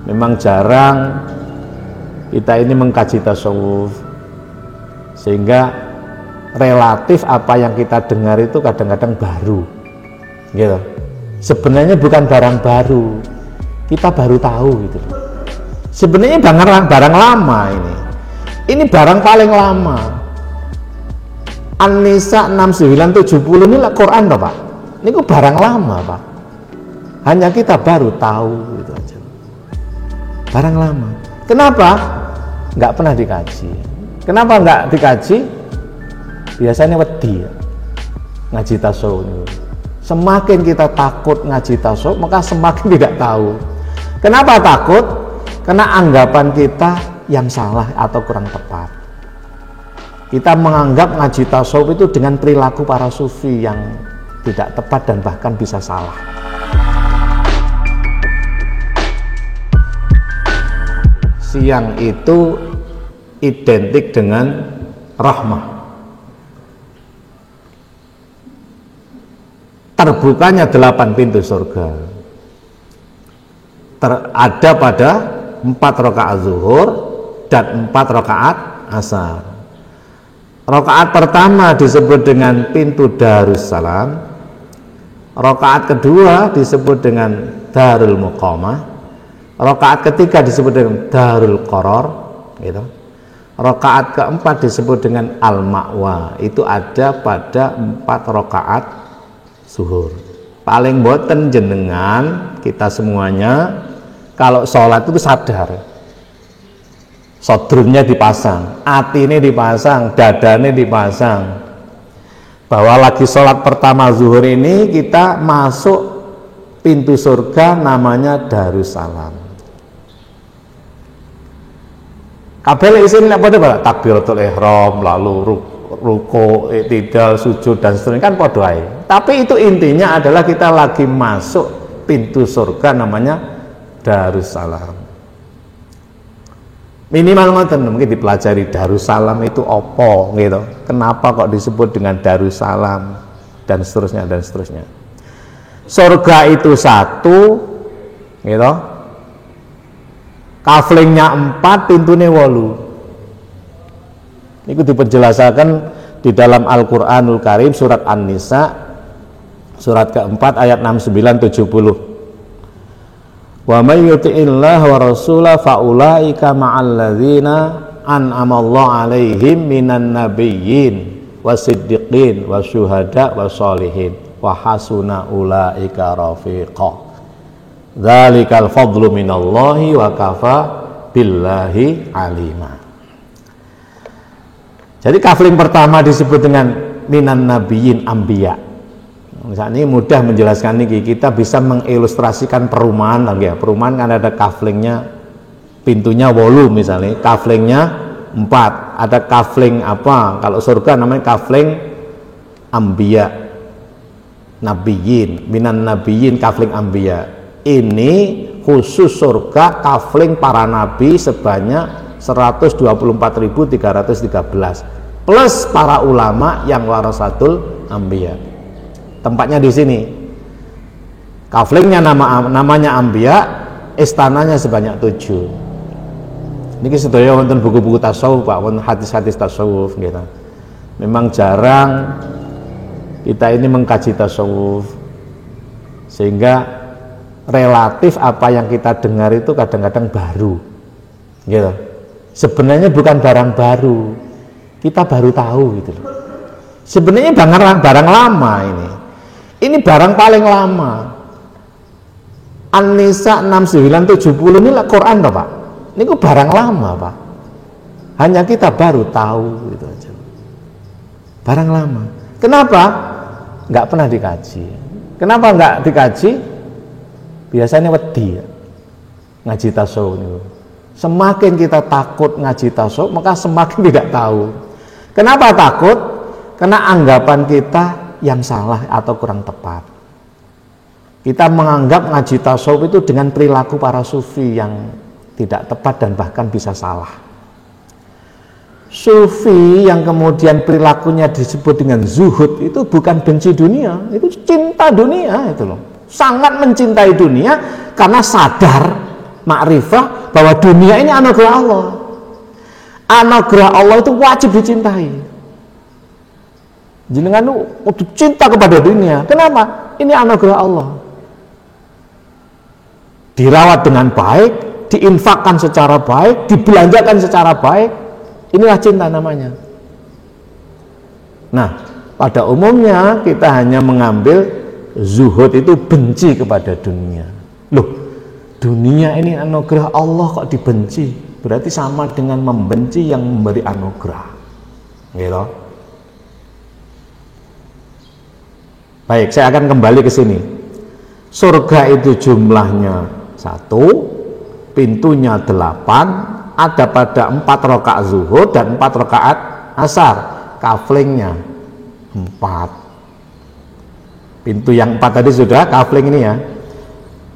Memang jarang kita ini mengkaji tasawuf, sehingga relatif apa yang kita dengar itu kadang-kadang baru gitu. Sebenarnya bukan barang baru, kita baru tahu gitu. Sebenarnya barang lama ini barang paling lama. An-Nisa 6970 ini Quran toh Pak, ini kok barang lama Pak, hanya kita baru tahu gitu aja. Barang lama. Kenapa? Nggak pernah dikaji. Kenapa nggak dikaji? Biasanya wedi ya, ngaji tasawuf. Semakin kita takut ngaji tasawuf, maka semakin tidak tahu. Kenapa takut? Karena anggapan kita yang salah atau kurang tepat. Kita menganggap ngaji tasawuf itu dengan perilaku para sufi yang tidak tepat dan bahkan bisa salah. Siang itu identik dengan rahmah. Terbukanya 8 pintu surga. Ada pada 4 rakaat zuhur dan 4 rakaat asar. Rakaat pertama disebut dengan pintu Darussalam. Rakaat kedua disebut dengan Darul Muqamah. Rakaat ketiga disebut dengan Darul Qaror, gitu. Rakaat keempat disebut dengan Al-Ma'wa. Itu ada pada 4 rakaat zuhur. Paling boten jenengan kita semuanya kalau sholat itu sadar, sodrumnya dipasang, atine dipasang, dadane dipasang, bahwa lagi sholat pertama zuhur ini kita masuk pintu surga namanya Darussalam. Kabeh isin nek padha Pak, takbiratul ihram, lalu ruku, i'tidal, sujud dan seterusnya kan padha ae. Tapi itu intinya adalah kita lagi masuk pintu surga namanya Darussalam. Minimal ngoten mungkin dipelajari Darussalam itu apa gitu. Kenapa kok disebut dengan Darussalam dan seterusnya dan seterusnya. Surga itu 1 gitu. Kaflingnya 4, pintunya 8. Itu dipenjelasakan di dalam Al-Quranul Karim surat An-Nisa surat keempat ayat 69-70. Wa may yuti'illah wa rasulah faulaika ma'alladzina an'amallahu alaihim minan nabiyyin wasiddiqin wasyuhada wassalihin wa hasuna ulaika rafiqa. Dzalikal fadlu minallahi wa kafa billahi alima. Jadi kafling pertama disebut dengan minan nabiyyin anbiya. Misalnya ini mudah menjelaskan ini, kita bisa mengilustrasikan perumahan lagi ya. Perumahan kan ada kaflingnya, pintunya 8 misalnya, kaflingnya 4. Ada kafling apa? Kalau surga namanya kafling anbiya, nabiyyin, minan nabiyyin kafling anbiya. Ini khusus surga kafling para nabi sebanyak 124.313 plus para ulama yang warasatul anbiya. Tempatnya di sini. Kaflingnya namanya anbiya, istananya sebanyak 7. Niki sedaya wonten buku-buku tasawuf Pak, wonten hadis-hadis tasawuf gitu. Memang jarang kita ini mengkaji tasawuf, sehingga relatif apa yang kita dengar itu kadang-kadang baru gitu. Sebenarnya bukan barang baru, kita baru tahu gitu loh. Sebenarnya barang lama ini barang paling lama. An-Nisa 6970 ini Quran toh Pak, ini kok barang lama Pak, hanya kita baru tahu gitu aja. Barang lama. Kenapa? Nggak pernah dikaji. Kenapa nggak dikaji? Biasanya wedi ya, ngaji tasawuf ini. Semakin kita takut ngaji tasawuf, maka semakin tidak tahu. Kenapa takut? Karena anggapan kita yang salah atau kurang tepat. Kita menganggap ngaji tasawuf itu dengan perilaku para sufi yang tidak tepat dan bahkan bisa salah. Sufi yang kemudian perilakunya disebut dengan zuhud itu bukan benci dunia, itu cinta dunia itu loh. Sangat mencintai dunia karena sadar makrifah bahwa dunia ini anugerah Allah. Anugerah Allah itu wajib dicintai. Jenengan itu cinta kepada dunia. Kenapa? Ini anugerah Allah. Dirawat dengan baik, diinfakkan secara baik, dibelanjakan secara baik. Inilah cinta namanya. Nah, pada umumnya kita hanya mengambil zuhud itu benci kepada dunia. Loh, dunia ini anugerah Allah kok dibenci? Berarti sama dengan membenci yang memberi anugerah. Gitu. Baik, saya akan kembali ke sini. Surga itu jumlahnya 1, pintunya 8, ada pada 4 rakaat zuhur dan 4 rakaat asar. Kaflingnya 4. Pintu yang 4 tadi sudah, kafling ini ya.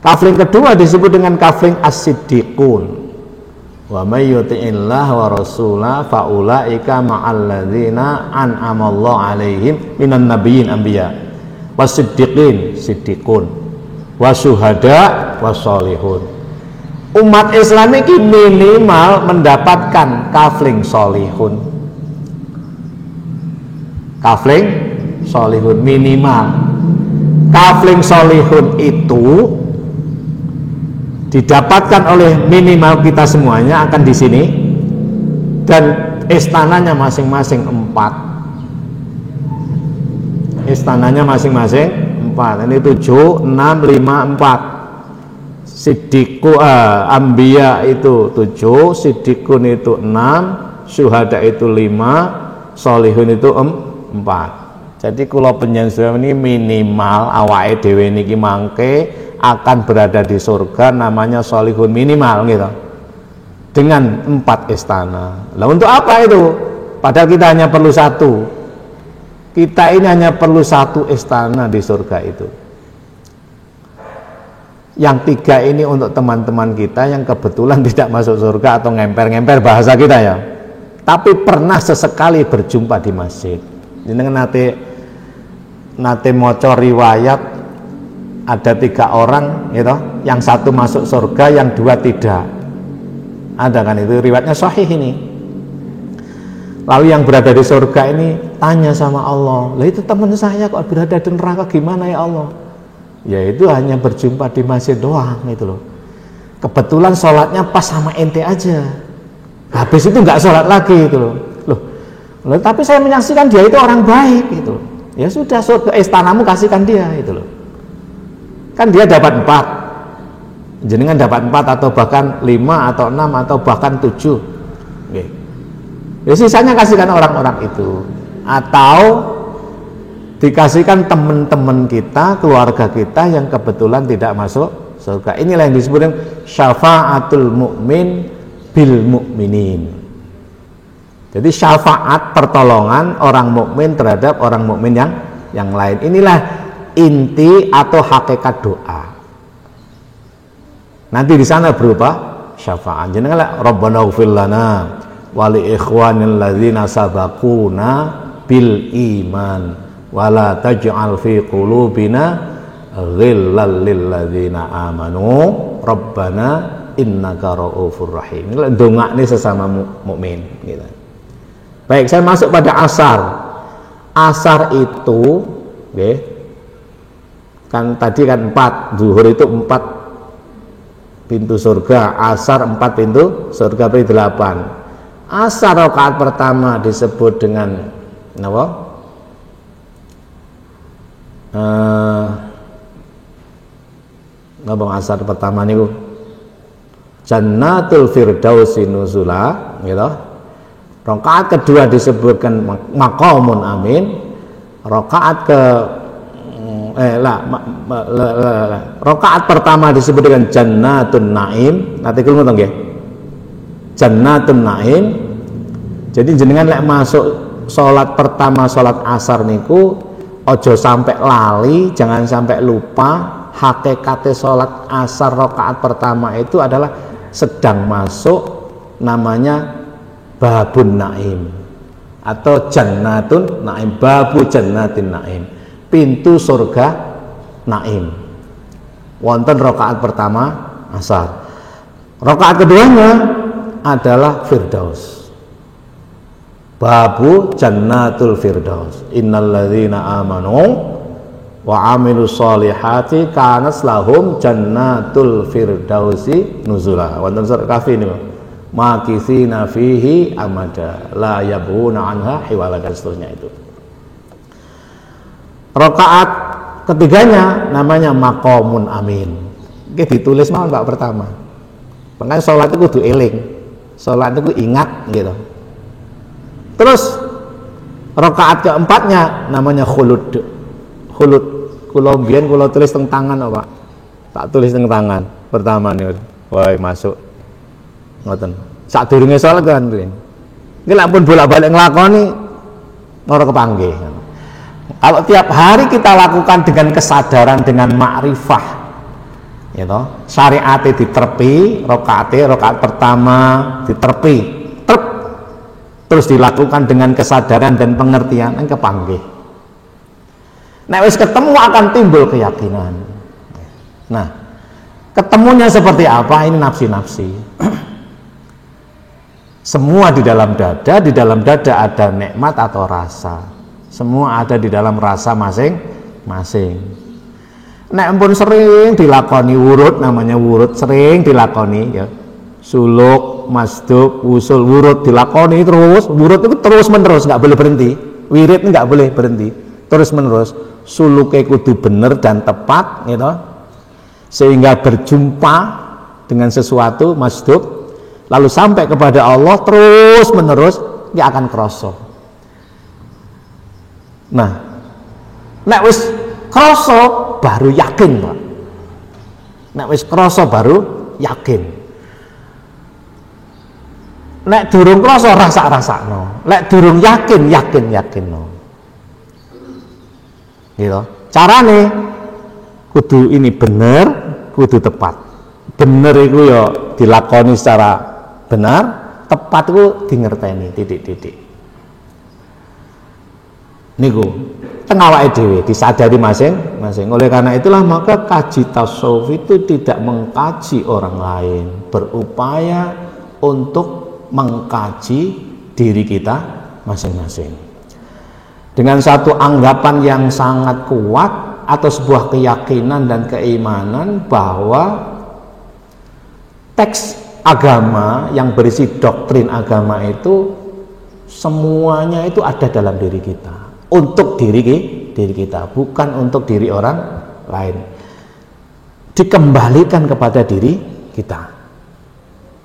Kafling kedua disebut dengan kafling as-siddiqun. Wa may yuti'illah wa rasulah fa ulaika ma'al ladzina an'amallahu 'alaihim minan nabiyyin anbiya wasiddiqin siddiqun wasyuhada washolihun. Umat Islam ini minimal mendapatkan kafling solihun. Kafling solihun minimal. Kafling solihun itu didapatkan oleh minimal kita semuanya akan di sini, dan istananya masing-masing 4. Istananya masing-masing 4. Ini 7, 6, 5, 4. Siddiqu Ambiya itu 7, Siddiqun itu 6, Syuhada itu 5, Solihun itu 4. Jadi kula panjenengan ini minimal awake dhewe niki mangke akan berada di surga namanya solihun minimal gitu, dengan 4 istana. Lah untuk apa itu? Padahal kita hanya perlu 1. Kita ini hanya perlu 1 istana di surga itu. Yang 3 ini untuk teman-teman kita yang kebetulan tidak masuk surga atau ngemper-ngemper bahasa kita ya, tapi pernah sesekali berjumpa di masjid. Jenengan nate maca riwayat ada 3 orang gitu, yang 1 masuk surga, yang 2 tidak. Ada kan itu riwayatnya sahih ini. Lalu yang berada di surga ini tanya sama Allah, lah itu teman saya kok berada di neraka, gimana ya Allah? Ya itu hanya berjumpa di masjid doang gitu loh. Kebetulan sholatnya pas sama ente aja, habis itu nggak sholat lagi gitu loh. Loh, tapi saya menyaksikan dia itu orang baik gitu loh. Ya sudah, surga istanamu kasihkan dia gitu loh. Kan dia dapat 4, jenengan dapat 4 atau bahkan 5 atau 6 atau bahkan 7. Oke. Ya sisanya kasihkan orang-orang itu, atau dikasihkan teman-teman kita, keluarga kita yang kebetulan tidak masuk surga. Inilah yang disebutkan syafa'atul mu'min bil mu'minin. Jadi syafaat, pertolongan orang mukmin terhadap orang mukmin yang lain. Inilah inti atau hakikat doa. Nanti di sana berupa syafaat. Jenengan Rabbana ighfir lana wa li ikhwanil ladzina sabaquna bil iman wa la taj'al fi qulubina ghillal lil ladzina amanu Rabbana innaka ra'ufur rahim. Ini dongane sesama mukmin gitu. Baik, saya masuk pada asar. Asar itu okay, kan tadi kan 4, zuhur itu 4 pintu surga, asar 4 pintu surga, berarti 8. Asar rakaat pertama disebut dengan apa? Ngomong asar pertama niku Jannatul Firdausi nuzula gitu. Rakaat kedua disebutkan maqamun amin. Rakaat rakaat pertama disebut dengan jannatun naim. Nanti kalau ngomong nggih. Jannatun naim. Jadi jenengan lek masuk salat pertama, salat asar niku ojo sampai lali, jangan sampai lupa hakikate salat asar rakaat pertama itu adalah sedang masuk namanya babun naim atau jannatun naim, babu jannatin naim, pintu surga naim. Wonten rakaat pertama asar. Rakaat keduanya adalah Firdaus. Babu Jannatul Firdaus. Innalladzina amanu wa amilus solihati kanas lahum Jannatul Firdausi nuzula. Wonten surat Kahfi ini, makitsina fihi amada la yabghuna anha hiwala, dan seterusnya itu. Rakaat ketiganya namanya maqamun amin. Iki ditulis mawon Pak pertama. Makanya sholat itu kudu eling, sholat itu ingat gitu. Terus rakaat keempatnya namanya khulud. Khulud kula mbiyen kula tulis teng tangan apa? Tak tulis teng tangan. Pertama nih, woi masuk. Ngoten. Sadurunge sholat kan mriyen. Iki lek pun bolak-balik nglakoni ora kepanggih. Kalau tiap hari kita lakukan dengan kesadaran, dengan makrifah, gitu, syariatnya diterpi, rakaat pertama diterpi, terus dilakukan dengan kesadaran dan pengertian, kepanggih. Nek wis ketemu akan timbul keyakinan. Nah, ketemunya seperti apa? Ini nafsi-nafsi. Semua di dalam dada ada nikmat atau rasa. Semua ada di dalam rasa masing-masing. Nek pun sering dilakoni wurud, namanya wurud, sering dilakoni ya. Suluk, masduk, usul, wurud dilakoni terus. Wurud itu terus menerus, nggak boleh berhenti. Wirid nggak boleh berhenti, terus menerus. Suluknya kudu bener dan tepat, gitu. Sehingga berjumpa dengan sesuatu masduk, lalu sampai kepada Allah terus menerus, dia akan kroso. Nah, nek wis kroso baru yakin, Pak. Nek wis kroso baru yakin. Nek durung kroso rasa-rasakno. Nek durung yakin no. Gitu. Carane kudu ini bener, kudu tepat. Bener itu ya dilakoni secara benar, tepat itu dingerteni titik-titik. Niku teng awake dhewe disadari masing-masing. Oleh karena itulah maka kaji tasawuf itu tidak mengkaji orang lain, berupaya untuk mengkaji diri kita masing-masing. Dengan satu anggapan yang sangat kuat atau sebuah keyakinan dan keimanan bahwa teks agama yang berisi doktrin agama itu semuanya itu ada dalam diri kita. Untuk diri kita, bukan untuk diri orang lain. Dikembalikan kepada diri kita,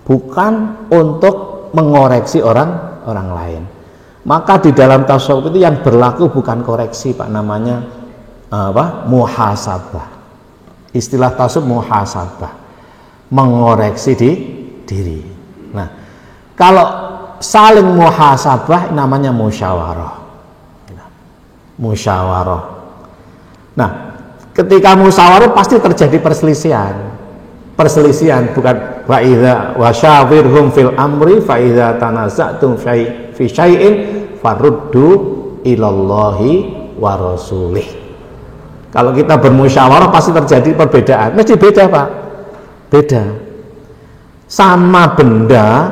bukan untuk mengoreksi orang lain. Maka di dalam tasawuf itu yang berlaku bukan koreksi, Pak, namanya muhasabah. Istilah tasawuf muhasabah, mengoreksi diri. Nah, kalau saling muhasabah namanya musyawarah. Nah, ketika musyawarah pasti terjadi perselisihan, bukan wa idza wasyawirhum fil amri fa idza tanaza'tum fi syai'in faruddu ilallahi wa rasulih. Kalau kita bermusyawarah pasti terjadi perbedaan, mesti beda, Pak. Beda. Sama benda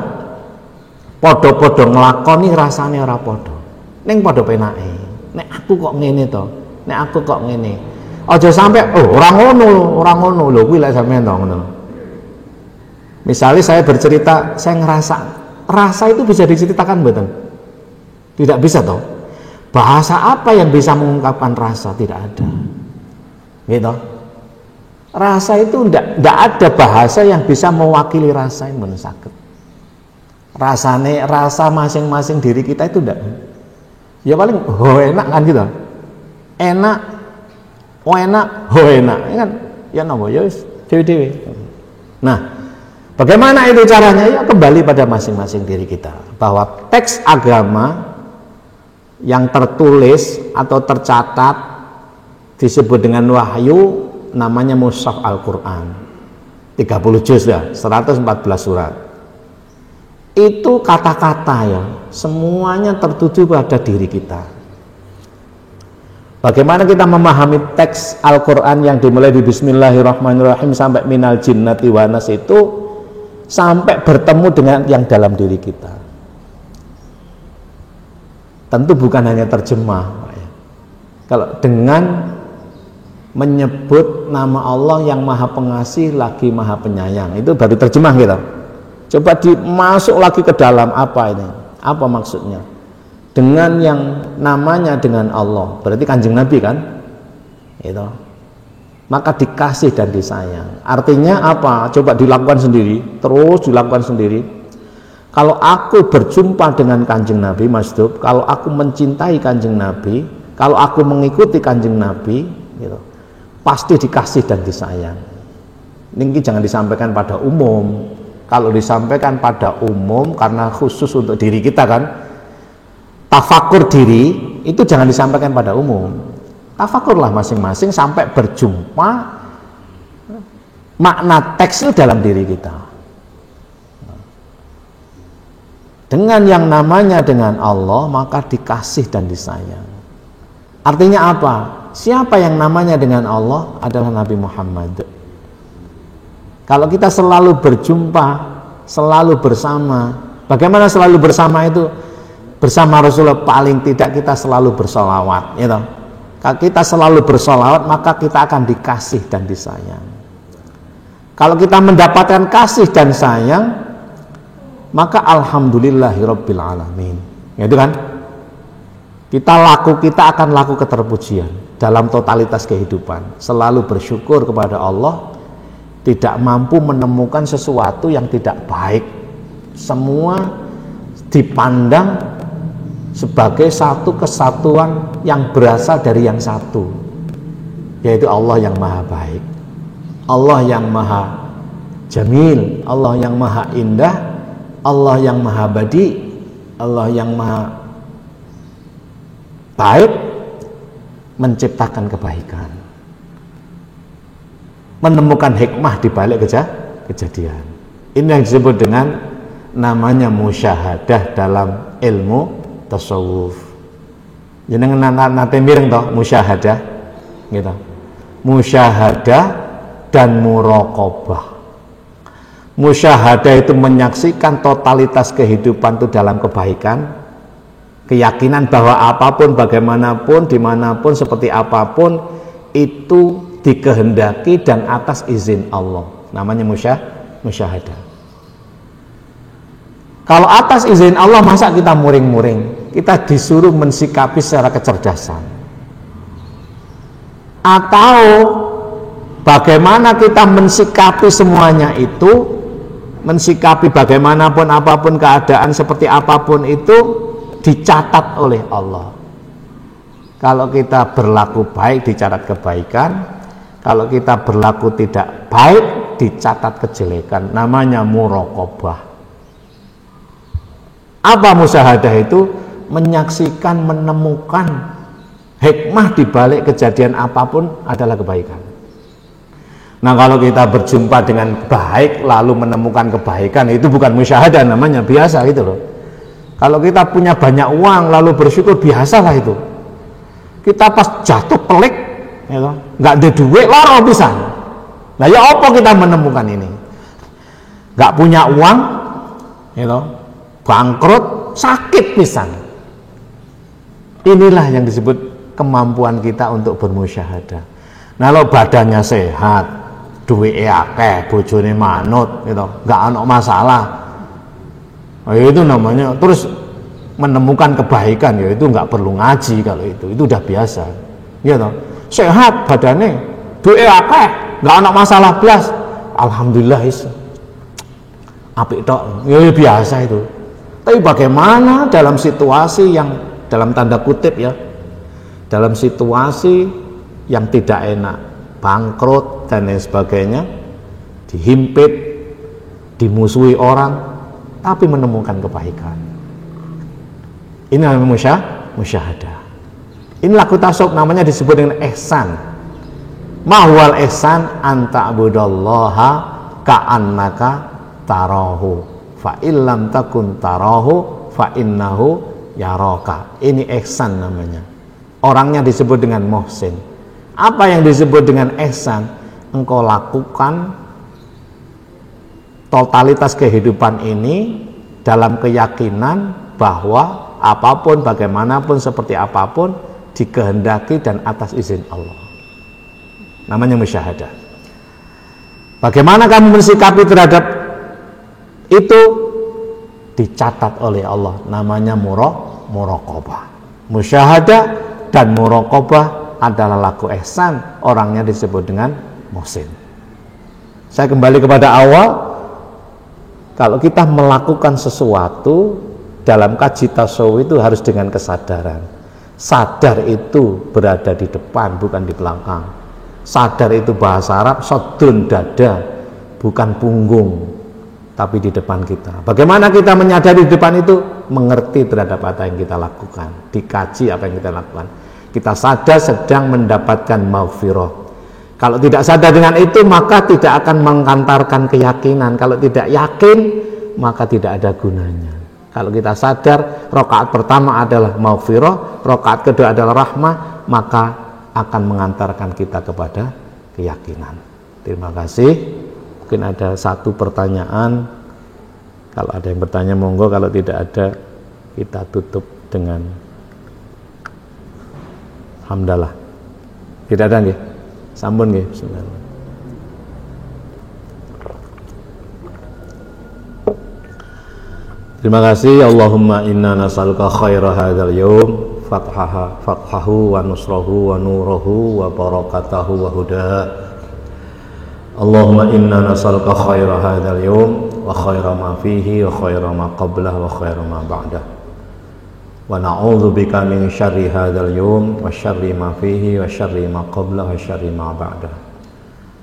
padha-padha nglakoni rasane ora padha. Ning padha penake. Nek aku kok ngene to, nek aku kok ngene. Aja sampai ora ngono lho kuwi lek sampean to ngono. Misalnya saya bercerita, saya ngerasa, rasa itu bisa diceritakan mboten? Tidak bisa toh. Bahasa apa yang bisa mengungkapkan rasa? Tidak ada. Gitu. Rasa itu tidak ada bahasa yang bisa mewakili rasa yang sakit. Rasa masing-masing diri kita itu tidak. Ya paling enak kan gitu. Enak, enak, kan? Ya nopo, ya dewe-dewe. Nah, bagaimana itu caranya? Ya kembali pada masing-masing diri kita. Bahwa teks agama yang tertulis atau tercatat disebut dengan wahyu, namanya mushaf Al-Quran. 30 juz ya, 114 surat. Itu kata-kata ya, semuanya tertuju pada diri kita. Bagaimana kita memahami teks Al-Quran yang dimulai di Bismillahirrahmanirrahim sampai minal jinnati wa nas itu sampai bertemu dengan yang dalam diri kita. Tentu bukan hanya terjemah, Pak, ya. Kalau dengan menyebut nama Allah yang Maha Pengasih lagi Maha Penyayang, itu baru terjemah gitu. Coba dimasuk lagi ke dalam apa ini? Apa maksudnya? Dengan yang namanya dengan Allah, berarti Kanjeng Nabi kan? Itu. Maka dikasih dan disayang. Artinya apa? Coba dilakukan sendiri, terus dilakukan sendiri. Kalau aku berjumpa dengan Kanjeng Nabi, Mas Dub, kalau aku mencintai Kanjeng Nabi, kalau aku mengikuti Kanjeng Nabi, gitu, pasti dikasih dan disayang. Ini jangan disampaikan pada umum. Kalau disampaikan pada umum karena khusus untuk diri kita kan, tafakur diri itu jangan disampaikan pada umum. Tafakurlah masing-masing sampai berjumpa makna teks itu dalam diri kita. Dengan yang namanya dengan Allah, maka dikasih dan disayang. Artinya apa? Siapa yang namanya dengan Allah adalah Nabi Muhammad. Kalau kita selalu berjumpa, selalu bersama, bagaimana selalu bersama itu? Bersama Rasulullah paling tidak kita selalu bersolawat, gitu. Kalau kita selalu bersolawat, maka kita akan dikasih dan disayang. Kalau kita mendapatkan kasih dan sayang, maka alhamdulillahirabbil alamin. Itu kan? Kita akan laku keterpujian dalam totalitas kehidupan. Selalu bersyukur kepada Allah, tidak mampu menemukan sesuatu yang tidak baik. Semua dipandang sebagai satu kesatuan yang berasal dari yang satu, yaitu Allah yang maha baik, Allah yang maha jamil, Allah yang maha indah, Allah yang maha badi, Allah yang maha baik, menciptakan kebaikan, menemukan hikmah di balik kejadian. Ini yang disebut dengan namanya musyahadah dalam ilmu tasawuf. Jenengan nate mireng toh musyahadah gitu. Musyahadah dan muraqabah. Musyahadah itu menyaksikan totalitas kehidupan itu dalam kebaikan, keyakinan bahwa apapun, bagaimanapun, dimanapun, seperti apapun itu dikehendaki dan atas izin Allah. Namanya musyahadah. Kalau atas izin Allah, masa kita muring-muring? Kita disuruh mensikapi secara kecerdasan. Atau bagaimana kita mensikapi semuanya itu, mensikapi bagaimanapun apapun keadaan seperti apapun itu dicatat oleh Allah. Kalau kita berlaku baik dicatat kebaikan, kalau kita berlaku tidak baik dicatat kejelekan. Namanya muraqabah. Apa musyahadah itu? Menyaksikan, menemukan hikmah di balik kejadian apapun adalah kebaikan. Nah, kalau kita berjumpa dengan baik lalu menemukan kebaikan, itu bukan musyahadah namanya, biasa gitu loh. Kalau kita punya banyak uang lalu bersyukur, biasalah itu. Kita pas jatuh pelik, ya, nggak ada duit, loro pisan. Nah, ya apa kita menemukan ini? Nggak punya uang, ya, bangkrut, sakit pisan. Inilah yang disebut kemampuan kita untuk bermusyahadah. Nah, kalau badannya sehat, duit akeh, bojone manut, gitu, nggak ada masalah. Nah, itu namanya terus menemukan kebaikan, ya itu nggak perlu ngaji kalau itu udah biasa, gitu. Sehat badannya, duit akeh, nggak ada masalah blas, alhamdulillah is, apik tok, ya biasa itu. Tapi bagaimana dalam situasi yang dalam tanda kutip ya, dalam situasi yang tidak enak, bangkrut dan lain sebagainya, dihimpit, dimusuhi orang, tapi menemukan kebaikan. Ini namanya musyahadah. Ini laku tasawuf, namanya disebut dengan ihsan. Mahwal ihsan anta abudallaha ka'annaka tarahu fa illam takun tarahu fa innahu yaraka. Ini ihsan namanya. Orangnya disebut dengan muhsin. Apa yang disebut dengan ihsan? Engkau lakukan totalitas kehidupan ini dalam keyakinan bahwa apapun, bagaimanapun, seperti apapun dikehendaki dan atas izin Allah. Namanya musyahadah. Bagaimana kamu mensikapi terhadap itu dicatat oleh Allah, namanya muraqabah. Musyahadah dan muraqabah adalah laku ihsan, orangnya disebut dengan muhsin. Saya kembali kepada awal, kalau kita melakukan sesuatu dalam kaji tasawuf itu harus dengan kesadaran. Sadar itu berada di depan, bukan di belakang. Sadar itu bahasa Arab, sodun, dada, bukan punggung, tapi di depan kita. Bagaimana kita menyadari di depan itu? Mengerti terhadap apa yang kita lakukan, dikaji apa yang kita lakukan. Kita sadar sedang mendapatkan maghfirah. Kalau tidak sadar dengan itu, maka tidak akan mengantarkan keyakinan. Kalau tidak yakin, maka tidak ada gunanya. Kalau kita sadar, rakaat pertama adalah maghfirah, rakaat kedua adalah rahmah, maka akan mengantarkan kita kepada keyakinan. Terima kasih. Mungkin ada satu pertanyaan. Kalau ada yang bertanya monggo, kalau tidak ada kita tutup dengan hamdalah. Tidak ada nggih? Sampun nggih. Bismillah. Terima kasih. Allahumma inna nas'aluka khaira hadzal yaum, fathahu wa nusrahu wa nurahu wa barakatahu wa hudaha. Allahumma inna nas'aluka khaira hadzal yaum wa khaira ma fihi wa khaira ma qablahu wa khaira ma ba'dah. Wa na'udzu bika min syarri hadzal yaum wa syarri ma fihi wa syarri ma qablahu wa syarri ma ba'dah.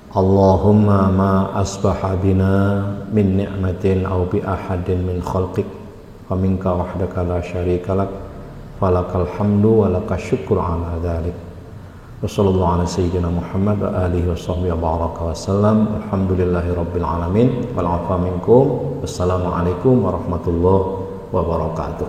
Allahumma ma asbaha bina min ni'matin aw bi ahadin min khalqik wa minka wahdaka la syarika lak falakal hamdu wa lakash syukru ala dzalik. Wassallallahu ala sayyidina Muhammad wa alihi wa sahbihi wa baraka wa sallam. Alhamdulillahi rabbil alamin wal afa minkum. Wassalamu alaikum warahmatullahi wabarakatuh.